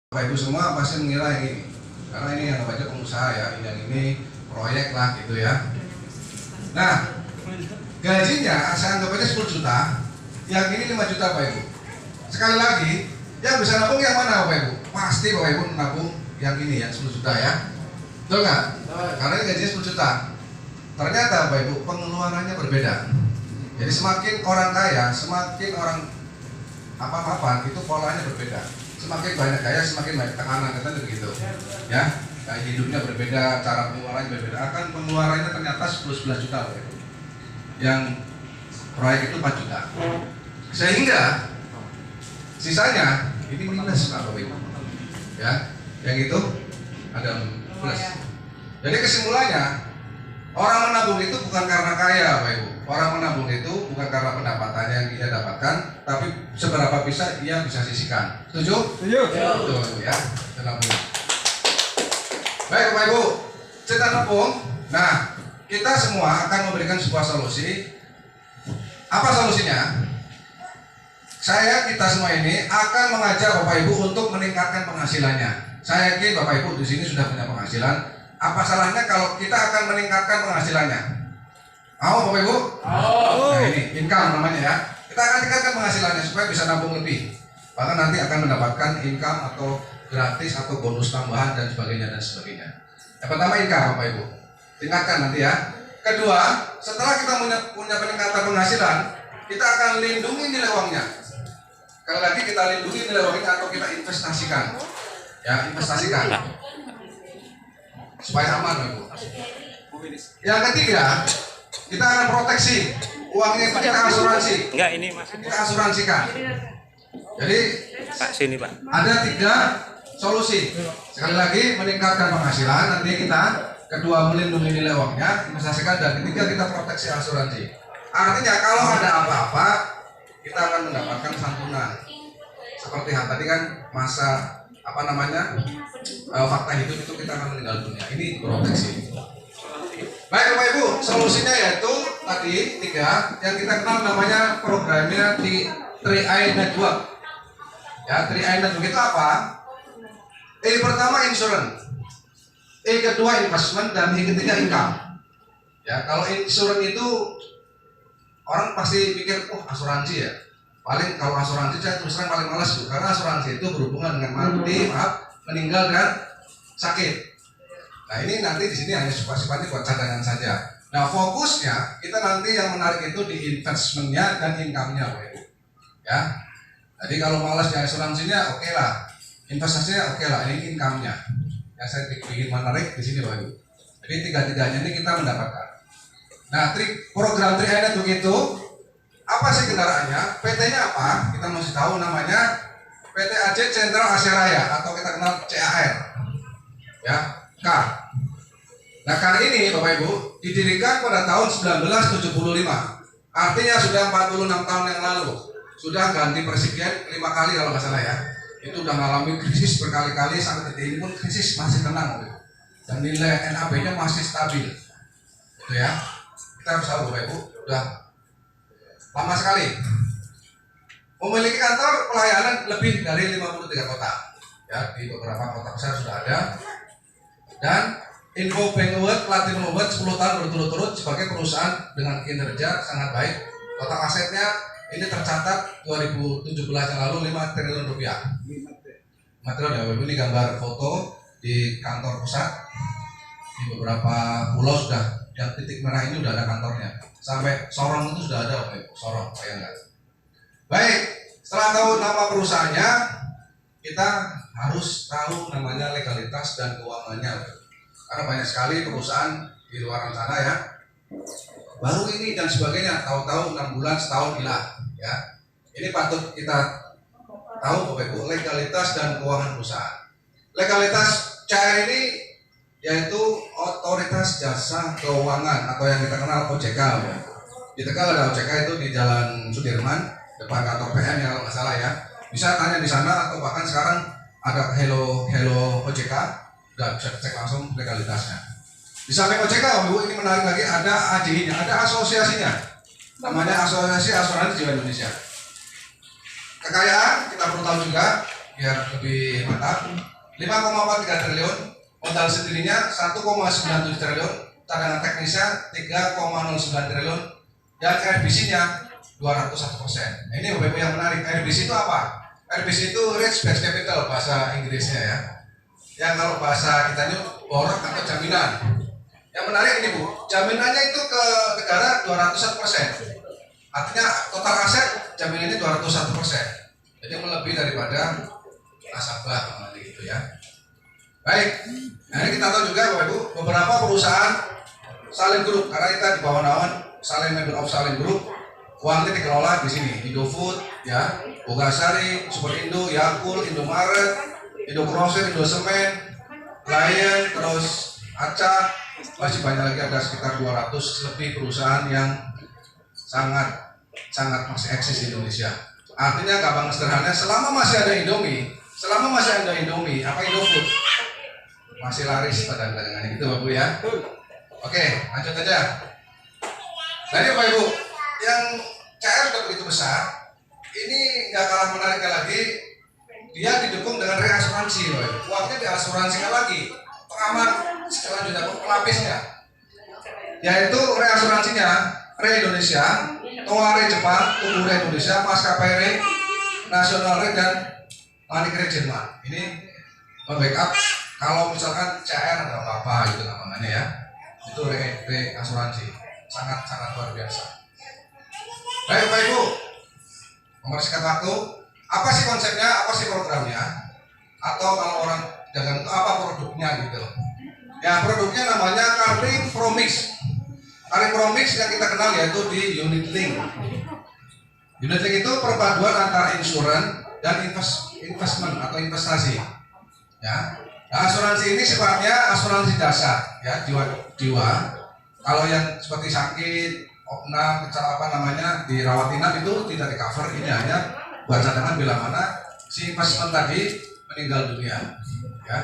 Bapak Ibu semua pasti mengira yang ini, karena ini yang namanya pengusaha ya, yang ini proyek lah gitu ya. Nah, gajinya saya anggap aja 10 juta, yang ini 5 juta Bapak Ibu. Sekali lagi, yang bisa nabung yang mana Bapak Ibu? Pasti Bapak Ibu nabung yang ini, yang 10 juta ya. Betul nggak? Karena ini gajinya 10 juta. Ternyata Bapak Ibu, pengeluarannya berbeda. Jadi semakin orang kaya, semakin orang apa-apa itu polanya berbeda. Semakin banyak kaya, semakin banyak tekanan, katanya begitu. Ya, kayak hidupnya berbeda, cara pengeluarannya berbeda. Akan pengeluarannya ternyata 10-11 juta Bapak Ibu. Yang proyek itu 4 juta. Sehingga sisanya ini minus Bapak Ibu. Ya, yang itu ada plus. Jadi kesimpulannya, orang menabung itu bukan karena kaya Bapak Ibu. Orang menabung itu bukan karena pendapatannya yang dia dapatkan, tapi seberapa bisa ia bisa sisihkan. Setuju? Setuju. Betul ya. Menabung. Baik Bapak Ibu, cerita nabung. Nah, kita semua akan memberikan sebuah solusi. Apa solusinya? Kita semua ini akan mengajak Bapak Ibu untuk meningkatkan penghasilannya. Saya yakin Bapak Ibu di sini sudah punya penghasilan. Apa salahnya kalau kita akan meningkatkan penghasilannya? Mau Bapak Ibu? Nah ini income namanya ya. Kita akan tingkatkan penghasilannya supaya bisa nabung lebih. Bahkan nanti akan mendapatkan income atau gratis atau bonus tambahan dan sebagainya dan sebagainya. Yang pertama income Bapak Ibu. Tingkatkan nanti ya. Kedua, setelah kita punya peningkatan penghasilan, kita akan lindungi nilai uangnya. Sekali lagi kita lindungi nilai uangnya atau kita investasikan. Ya, investasikan. Supaya aman Bapak Ibu. Yang ketiga, kita akan proteksi uangnya, kita asuransi. Enggak, ini Mas. Kita asuransikan. Jadi Pak sini Pak. ada 3 solusi. Sekali lagi meningkatkan penghasilan, nanti kita kedua melindungi nilai uangnya, investasikan, dan ketiga kita proteksi asuransi. Artinya kalau ada apa-apa kita akan mendapatkan santunan. Seperti tadi kan masa fakta hidup itu kita akan meninggal dunia. Ini proteksi. Baik Bapak Ibu, solusinya yaitu tadi 3 yang kita kenal namanya programnya di 3i Network. Ya, 3i Network itu apa? E pertama insurance, E kedua investment, dan E ketiga income. Ya, kalau insurance itu orang pasti pikir, asuransi ya. Paling kalau asuransi saya terus terang paling malas Bu, karena asuransi itu berhubungan dengan mati, meninggal dan sakit. Nah ini nanti di sini hanya sifatnya buat cadangan saja. Nah fokusnya kita nanti yang menarik itu di investmentnya dan income-nya Bapak Ibu. Ya. Jadi kalau malas di asuransinya oke lah, investasinya oke lah, ini income-nya. Yang saya bikin menarik di sini Bapak Ibu. Jadi 3-3-nya ini kita mendapatkan. Nah program 3i Network itu apa sih kendaraannya? PT-nya apa? Kita mesti tahu namanya PT AJ Central Asia Raya atau kita kenal CAR. Ya. KAR. Nah KAR ini Bapak Ibu didirikan pada tahun 1975. Artinya sudah 46 tahun yang lalu. Sudah ganti presiden 5 kali kalau nggak salah ya. Itu udah mengalami krisis berkali-kali, sampai detik ini pun krisis masih tenang Bapak Ibu. Dan nilai NAB-nya masih stabil. Itu ya. Kita harus tahu Bapak Ibu, udah lama sekali. Memiliki kantor pelayanan lebih dari 53 kota. Ya, di beberapa kota besar sudah ada. Dan Info Bank Award, Platinum Award 10 tahun berturut-turut sebagai perusahaan dengan kinerja sangat baik. Total asetnya ini tercatat 2017 yang lalu 5 triliun rupiah. Material ya, ini gambar foto di kantor pusat. Di beberapa pulau sudah, yang titik merah ini sudah ada kantornya. Sampai Sorong itu sudah ada Bapak Ibu, Sorong, bayangkan. Baik, setelah tahu nama perusahaannya, kita harus tahu namanya legalitas dan keuangannya. Karena banyak sekali perusahaan di luar sana ya, baru ini dan sebagainya, tahu-tahu 6 bulan, setahun hilang ya. Ini patut kita tahu Bapak Ibu, legalitas dan keuangan perusahaan. Legalitas CAR ini yaitu Otoritas Jasa Keuangan atau yang kita kenal OJK ya. Di Tegal ada OJK itu di Jalan Sudirman depan kantor PM ya kalau nggak salah ya. Bisa tanya di sana atau bahkan sekarang ada Hello OJK, dan bisa cek langsung legalitasnya. Di samping OJK, Bu, ini menarik lagi ada AJI-nya, ada asosiasinya. Namanya Asosiasi Asuransi Jiwa Indonesia. Kekayaan kita perlu tahu juga biar lebih mantap. 5,43 triliun, modal sendirinya 1,97 triliun, cadangan teknisnya 3,09 triliun, dan RBC-nya 201%. Nah, ini Bapak Ibu yang menarik. RBC itu apa? RBC itu Risk Based Capital bahasa Inggrisnya ya. Yang kalau bahasa kita ini borok atau jaminan. Yang menarik ini Bu, jaminannya itu ke negara 201%. Artinya total aset jaminannya 201%. Jadi melebihi daripada nasabah gitu ya. Baik, nah ini kita tahu juga Bapak Ibu, beberapa perusahaan Salim Group, karena kita di bawah naungan Salim Member of Salim Group, uangnya dikelola di sini, Indofood, ya, Bogasari, Superindo, Yakult, Indomaret, Indogrosir, Indosemen, Lion, terus Aca, masih banyak lagi, ada sekitar 200 lebih perusahaan yang sangat masih eksis di Indonesia. Artinya gampang sederhana, selama masih ada Indomie, apa Indofood masih laris pada dagangannya gitu Bapak Ibu ya. Oke, lanjut aja. Jadi Bapak Ibu, yang CR sudah begitu besar, ini nggak kalah menariknya lagi, dia didukung dengan reasuransi Bapak Ibu. Uangnya diasuransikan lagi, pengaman selanjutnya, pelapisnya, yaitu reasuransinya Re Indonesia, Toa Re Jepang, Tubuh Re Indonesia, Maskapai Re, Nasional Re, dan Manik Re Jerman. Ini membackup kalau misalkan CR atau apa gitu namanya ya, itu re asuransi sangat luar biasa. Baik Bapak Ibu, membersihkan waktu. Apa sih konsepnya? Apa sih programnya? Atau kalau orang dagang itu apa produknya gitu? Ya produknya namanya Karing Promix. Karing Promix yang kita kenal yaitu di Unit Link. Unit Link itu perpaduan antara insuran dan investment atau investasi. Ya. Nah, asuransi ini sifatnya asuransi dasar, ya, jiwa. Kalau yang seperti sakit, opnam, dirawat inap itu tidak di cover. Ini hanya buat cadangan bila mana si investment tadi meninggal dunia. Ya.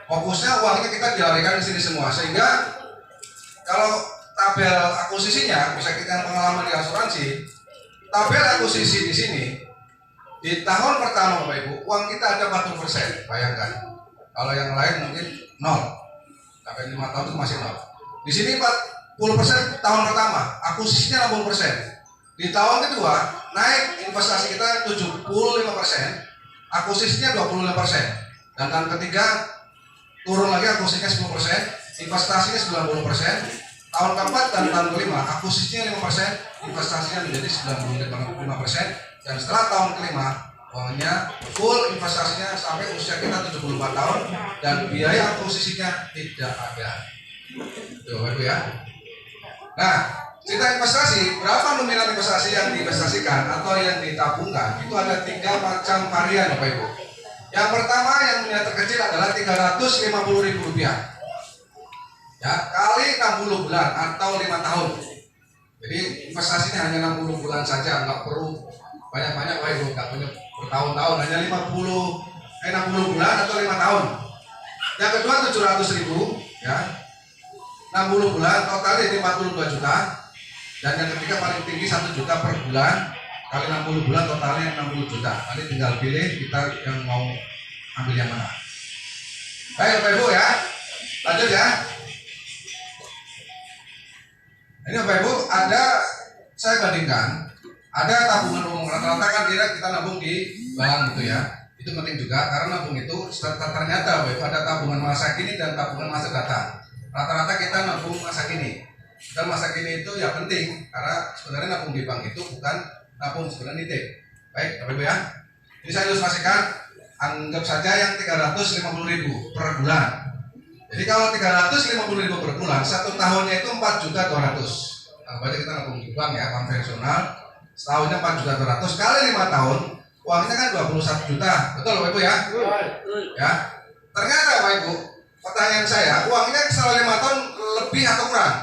Fokusnya uangnya kita dilarikan di sini semua, sehingga kalau tabel akuisisinya, bisa kita pengalaman di asuransi, tabel akuisisi di sini di tahun pertama Bapak Ibu, uang kita ada 40%, bayangkan. Kalau yang lain mungkin 0, sampai 5 tahun itu masih 0. Di sini 40% tahun pertama, akuisisinya 60%. Di tahun kedua naik investasi kita 75%, akuisisinya 25%. Dan tahun ketiga turun lagi akuisisinya 10%, investasinya 90%. Tahun keempat dan tahun kelima akuisisinya 5%, investasinya menjadi 95%. Dan setelah tahun kelima uangnya full, investasinya sampai usia kita 74 tahun dan biaya akuisisinya tidak ada. Tuh Ibu ya. Nah, cerita investasi, berapa nominal investasi yang diinvestasikan atau yang ditabungkan? Itu ada 3 macam varian Bapak Ibu. Yang pertama yang nominal terkecil adalah Rp350.000. Ya, kali 60 bulan atau 5 tahun. Jadi investasinya hanya 60 bulan saja, nggak perlu banyak-banyak Bapak Ibu, nggak punya bertahun-tahun, hanya 60 bulan atau 5 tahun. Yang kedua 700.000, ya, 60 bulan totalnya jadi 42 juta. Dan yang ketiga paling tinggi 1 juta per bulan, kali 60 bulan totalnya 60 juta. Nanti tinggal pilih kita yang mau ambil yang mana. Baik Bapak Ibu ya, lanjut ya. Ini Bapak Ibu, saya bandingkan, ada tabungan umum. Rata-rata kan kita nabung di bank gitu ya. Itu penting juga karena nabung itu ternyata Bapak Ibu ada tabungan masa kini dan tabungan masa datang. Rata-rata kita nabung masa kini. Dan masa kini itu ya penting karena sebenarnya nabung di bank itu bukan nabung, sebenarnya nitip. Baik Bapak Ibu ya. Ini saya ilustrasikan, anggap saja yang 350.000 per bulan. Jadi kalau 350.000 per bulan, 1 tahunnya itu 4.200.000. Nah, berarti kita nabung di bank ya, konvensional. Setahunnya 4.200.000 kali 5 tahun, uangnya kan 21 juta. Betul Bapak Ibu ya? Ya. Ternyata Bapak Ibu, pertanyaan saya, uangnya selama 5 tahun lebih atau kurang?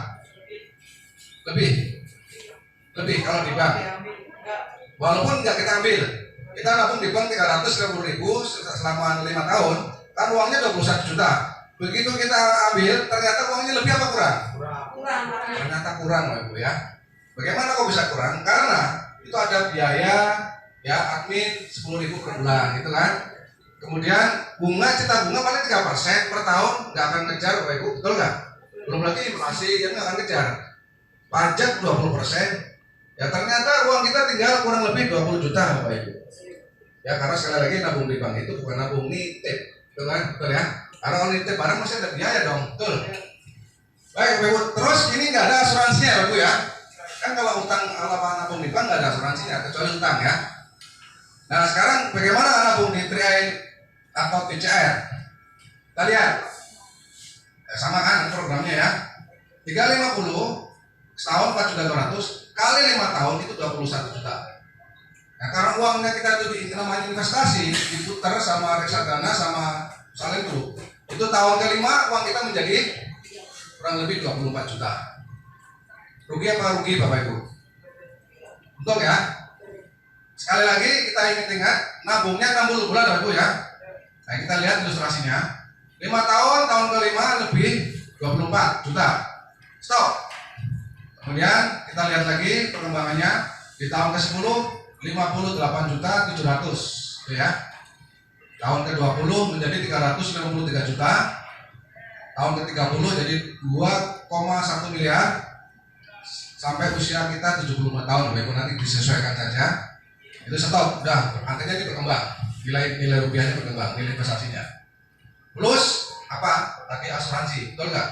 Lebih kalau di bank. Walaupun nggak kita ambil, kita nabung di bank 350.000 selama 5 tahun, kan uangnya 21 juta. Begitu kita ambil, ternyata uangnya lebih apa kurang? Kurang. Ternyata kurang Bapak Ibu ya. Bagaimana kok bisa kurang? Karena itu ada biaya ya admin 10.000 per bulan gitu kan. Kemudian cetak bunga paling 3% per tahun, nggak akan kejar Bapak Ibu, betul nggak? Belum lagi inflasi yang nggak akan kejar. Pajak 20%, ya ternyata uang kita tinggal kurang lebih 20 juta Bapak Ibu. Ya karena sekali lagi nabung di bank itu bukan nabung nitip, betul kan? Betul ya? Karena kalau nitip barang masih ada biaya dong, betul. Baik Bapak Ibu, terus ini nggak ada asuransinya Bapak Ibu ya? Kan kalau utang ala nabung di bank nggak ada asuransinya kecuali utang ya. Nah sekarang bagaimana nabung di 3i atau TCR? Kita lihat, ya, sama kan programnya ya. 350 setahun 4.200 kali 5 tahun itu 21 juta. Nah karena uangnya kita itu namanya investasi, diputar sama reksadana sama saling dulu. Itu tahun kelima uang kita menjadi kurang lebih 24 juta. Rugi apa rugi Bapak Ibu? Untung ya. Sekali lagi kita ingat nabungnya 60 bulan Bapak Ibu ya. Nah kita lihat ilustrasinya. 5 tahun, tahun kelima lebih 24 juta. Stop. Kemudian kita lihat lagi perkembangannya di tahun ke-10 58 juta 700 ya. Tahun ke-20 menjadi 353 juta. Tahun ke-30 jadi 2,1 miliar. Sampai usia kita 75 tahun, Bapak Ibu nanti disesuaikan saja. Itu stop, udah angkanya ini berkembang, nilai rupiahnya berkembang, nilai investasinya. Plus apa? Tadi asuransi, betul nggak?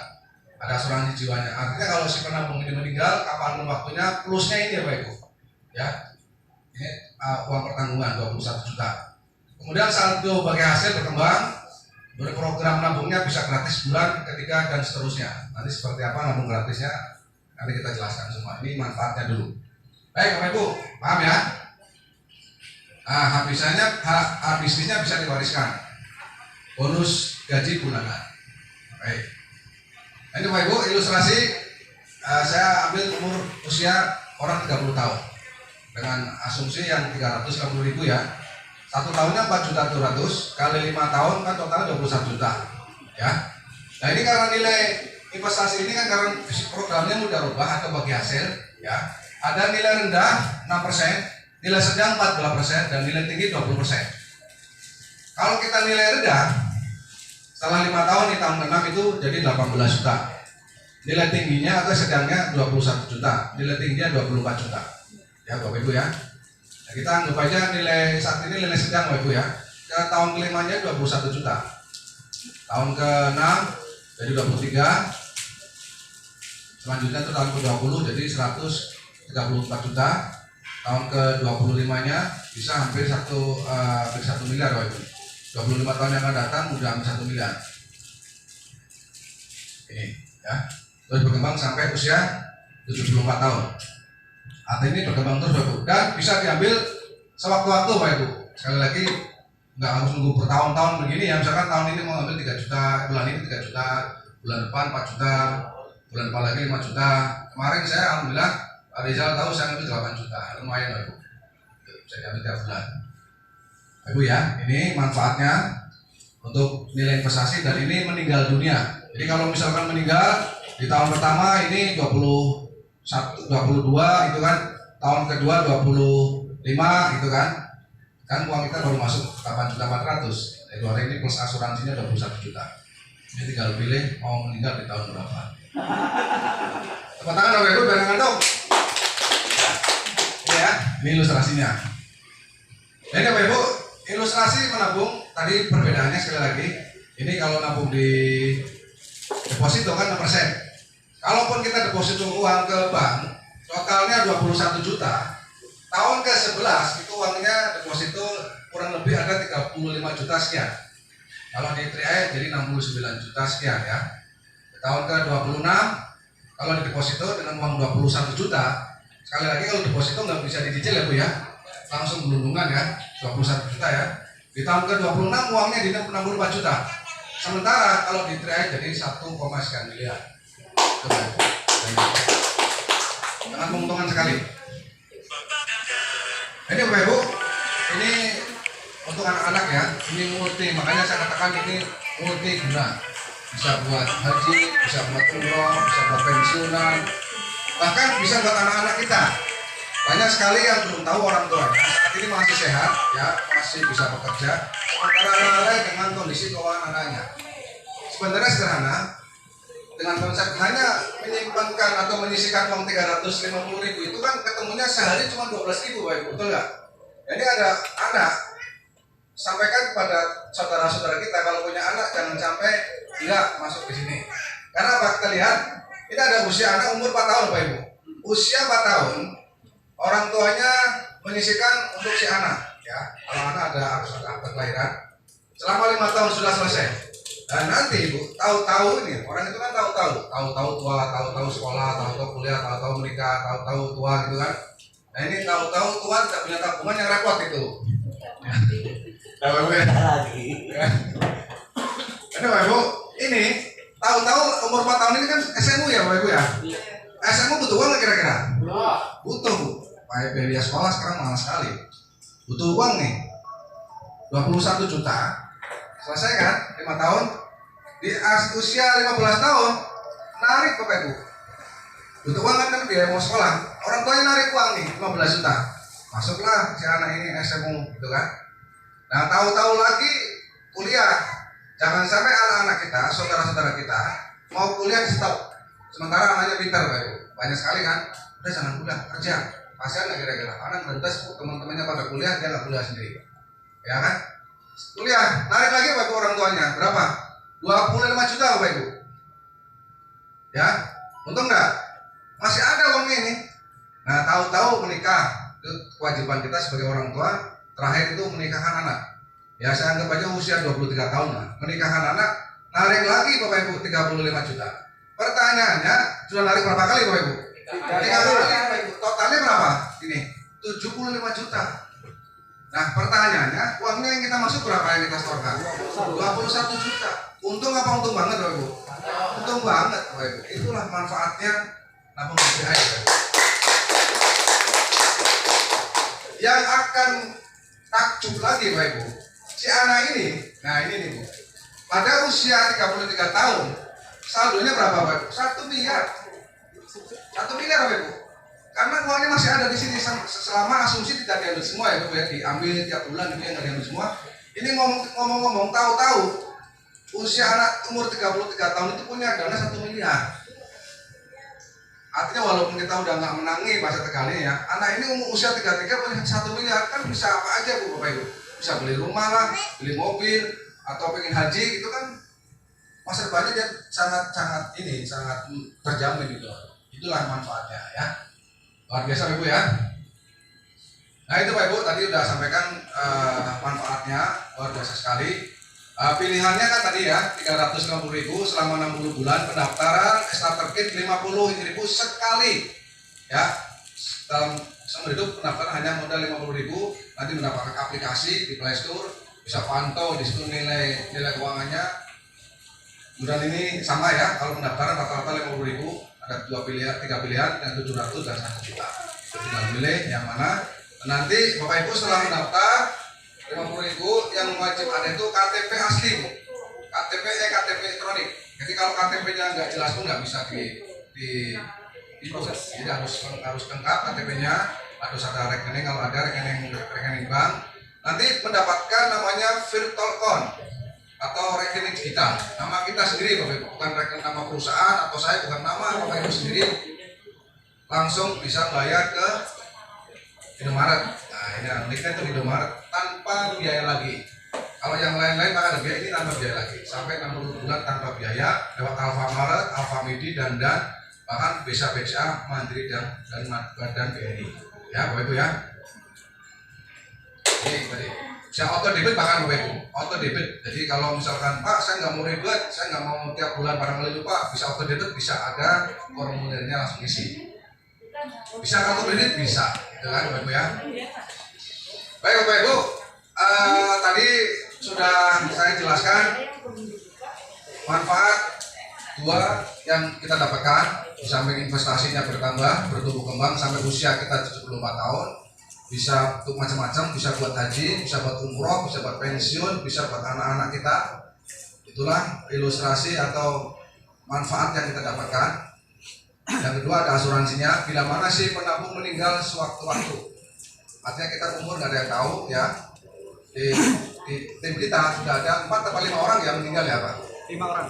Ada asuransi jiwanya. Artinya kalau si penabung ini meninggal, kapan waktunya plusnya ini ya Bapak Ibu. Ya, ini uang pertanggungan 21 juta. Kemudian saldo bagi hasil berkembang, berprogram nabungnya bisa gratis bulan ketiga dan seterusnya. Nanti seperti apa nabung gratisnya nanti kita jelaskan semua. Ini manfaatnya dulu. Baik Bapak Ibu, paham ya? Nah, bisnisnya bisa diwariskan. Bonus gaji bulanan. Baik. Ini Bapak Ibu ilustrasi saya ambil umur usia orang 30 tahun dengan asumsi yang 360.000 ya. 1 tahunnya 4.200.000 kali 5 tahun kan totalnya 21 juta ya. Nah ini karena nilai investasi ini kan karena programnya mudah rubah atau bagi hasil ya. Ada nilai rendah 6%, nilai sedang 14% dan nilai tinggi 20%. Kalau kita nilai rendah setelah 5 tahun di tahun ke-6 itu jadi 18 juta. Nilai tingginya atau sedangnya 21 juta, nilai tingginya 24 juta. Ya Bapak Ibu ya. Nah, kita anggap aja nilai saat ini nilai sedang Bapak Ibu ya. Ke tahun kelimanya 21 juta. Tahun ke-6 jadi 23. Selanjutnya itu tahun ke-20 jadi 134 juta. Tahun ke-25-nya bisa hampir 1 miliar Bapak Ibu. 25 tahun yang akan datang udah hampir 1 miliar. Ini ya. Terus berkembang sampai usia 74 tahun. Artinya ini berkembang terus Bapak Ibu. Dan bisa diambil sewaktu-waktu Bapak Ibu. Sekali lagi nggak harus nunggu bertahun-tahun begini ya. Misalkan tahun ini mau ambil 3 juta, bulan ini 3 juta, bulan depan 4 juta, bulan depan lagi 5 juta. Kemarin saya alhamdulillah Pak Rizal tahu saya ambil 8 juta, lumayan Bapak Ibu. Bisa diambil tiap bulan. Bapak Ibu ya, ini manfaatnya untuk nilai investasi dan ini meninggal dunia. Jadi kalau misalkan meninggal di tahun pertama ini 22 itu kan, tahun kedua 25 itu kan uang kita baru masuk 8.400.000. Itu hari ini plus asuransinya 21 juta. Ini tinggal pilih mau meninggal di tahun berapa. Tepuk tangan Bapak Ibu biar ngantuk. Ini ya, ini ilustrasinya. Ini Bapak Ibu, ilustrasi menabung tadi perbedaannya sekali lagi. Ini kalau nabung di deposito kan 6%. Kalaupun kita deposito uang ke bank, totalnya 21 juta. Tahun ke-11 itu uangnya deposito kurang lebih ada 35 juta sekian. Kalau di 3i jadi 69 juta sekian ya. Tahun ke-26 kalau di deposito dengan uang 21 juta. Sekali lagi kalau deposito nggak bisa dicicil ya Bu ya. Langsung gelundungan ya, 21 juta ya. Di tahun ke-26 uangnya di 64 juta. Sementara kalau di 3i jadi 1, sekian miliar. Sangat menguntungkan sekali. Ini Bapak Ibu, ini untuk anak-anak ya, ini multi, makanya saya katakan ini multi guna. Bisa buat haji, bisa buat umroh, bisa buat pensiunan, bahkan bisa buat anak-anak kita. Banyak sekali yang belum tahu orang tua. Saat ini masih sehat, ya masih bisa bekerja, sementara lalai dengan kondisi keuangan anaknya. Sebenarnya sederhana, dengan konsep hanya menyimpankan atau menyisihkan uang 350.000 itu kan ketemunya sehari cuma 12.000, Bapak Ibu, betul nggak? Jadi ada anak, sampaikan kepada saudara-saudara kita kalau punya anak jangan sampai nggak masuk di sini. Karena apa? Kita lihat, ini ada usia anak umur 4 tahun, Bapak Ibu. Usia 4 tahun, orang tuanya menyisihkan untuk si anak. Ya, kalau anak harus ada akte kelahiran. Selama 5 tahun sudah selesai. Dan nanti Ibu, tahu-tahu ini, orang itu kan tahu-tahu tua, tahu-tahu sekolah, tahu-tahu kuliah, tahu-tahu menikah, tahu-tahu tua gitu kan. Nah ini tahu-tahu tua tidak punya tabungan yang repot itu. Ini Bapak Ibu, ini tahu-tahu umur 4 tahun ini kan SMU ya Bapak Ibu ya. SMU butuh uang nggak kira-kira? Butuh Bu. Kayak biaya sekolah sekarang mahal sekali. Butuh uang nih, 21 juta. Selesai kan? 5 tahun. Di usia 15 tahun, narik Bapak Ibu. Butuh uang kan biaya mau sekolah. Orang tuanya narik uang nih, 15 juta. Masuklah si anak ini SMU gitu kan. Nah tahu-tahu lagi kuliah. Jangan sampai anak-anak kita, saudara-saudara kita mau kuliah di stop. Sementara anaknya pintar Bapak Ibu. Banyak sekali kan. Udah jangan kuliah, kerja. Kasihan nggak kira-kira? Anak lantas teman-temannya pada kuliah, dia nggak kuliah sendiri. Ya kan? Kuliah, narik lagi Bapak Ibu orang tuanya. Berapa? 25 juta Bapak Ibu. Ya, untung nggak? Masih ada uangnya ini. Nah, tahu-tahu menikah. Itu kewajiban kita sebagai orang tua. Terakhir itu menikahkan anak. Ya, saya anggap aja usia 23 tahun lah. Menikahkan anak, narik lagi Bapak Ibu 35 juta. Pertanyaannya, sudah narik berapa kali Bapak Ibu? 3 kali Bapak Ibu. Totalnya berapa? Ini, 75 juta. Nah pertanyaannya, uangnya yang kita masuk berapa yang kita setorkan? 21 juta. Untung apa untung banget Bapak Ibu? Untung banget Bapak Ibu. Itulah manfaatnya nabung SBI Bapak Ibu. Yang akan takjub lagi Bapak Ibu, si anak ini, nah ini nih Bu, pada usia 33 tahun, saldonya berapa Bapak Ibu? 1 miliar. 1 miliar Bapak Ibu. Karena uangnya masih ada di sini selama asumsi tidak diambil semua ya, Bapak ya, diambil tiap bulan itu yang nggak diambil semua. Ini ngomong-ngomong tahu-tahu usia anak umur 33 tahun itu punya dana 1 miliar. Artinya walaupun kita udah nggak menangi bahasa Tegalnya ya, anak ini umur usia 33 punya 1 miliar kan bisa apa aja Bu Bapak Ibu. Bisa beli rumah lah, beli mobil, atau pengen haji itu kan masa depannya dia sangat terjamin gitu. Itulah manfaatnya ya. Luar biasa Ibu ya. Nah itu Pak Ibu tadi udah sampaikan manfaatnya luar biasa sekali. Pilihannya kan tadi ya 350.000 selama 60 bulan, pendaftaran starter kit 50.000 sekali ya. Dalam seumur hidup pendaftaran hanya modal 50.000, nanti mendapatkan aplikasi di Play Store, bisa pantau di situ nilai keuangannya. Kemudian ini sama ya, kalau pendaftaran rata-rata 50.000. Ada 3 pilihan yang 700 dan 1 juta. Tinggal pilih yang mana. Nanti Bapak Ibu setelah mendaftar 50.000 yang wajib ada itu KTP asli Bu. KTP elektronik. Jadi kalau KTP-nya nggak jelas pun nggak bisa di proses. Jadi harus lengkap KTP-nya, harus ada rekening, kalau ada rekening bank. Nanti mendapatkan namanya virtual account atau rekening digital, nama kita sendiri Bapak Ibu, bukan rekening nama perusahaan atau saya, bukan nama Bapak Ibu sendiri, langsung bisa bayar ke Indomaret. Nah ini uniknya itu Indomaret tanpa biaya lagi. Kalau yang lain-lain akan ada biaya, ini tanpa biaya lagi, sampai 60 bulan tanpa biaya lewat Alfamart, Alfamidi dan bahkan bisa BCA, Mandiri dan BNI. Ya Bapak Ibu ya. Ini tadi. Bisa auto debit bahkan Bapak Ibu, auto debit. Jadi kalau misalkan Pak saya nggak mau ribet, saya nggak mau tiap bulan barangkali lupa, bisa auto debit, bisa ada formulirnya langsung isi. Bisa kartu kredit bisa, gitu kan Bapak Ibu ya. Baik Bapak Ibu, tadi sudah saya jelaskan manfaat 2 yang kita dapatkan di samping investasinya bertambah, bertumbuh kembang sampai usia kita 74 tahun. Bisa untuk macam-macam, bisa buat haji, bisa buat umroh, bisa buat pensiun, bisa buat anak-anak kita. Itulah ilustrasi atau manfaat yang kita dapatkan. Yang kedua ada asuransinya, bila mana si penabung meninggal sewaktu-waktu. Artinya kita umur nggak ada yang tahu ya. di tim kita sudah ada 4 atau 5 orang yang meninggal ya Pak? 5 orang.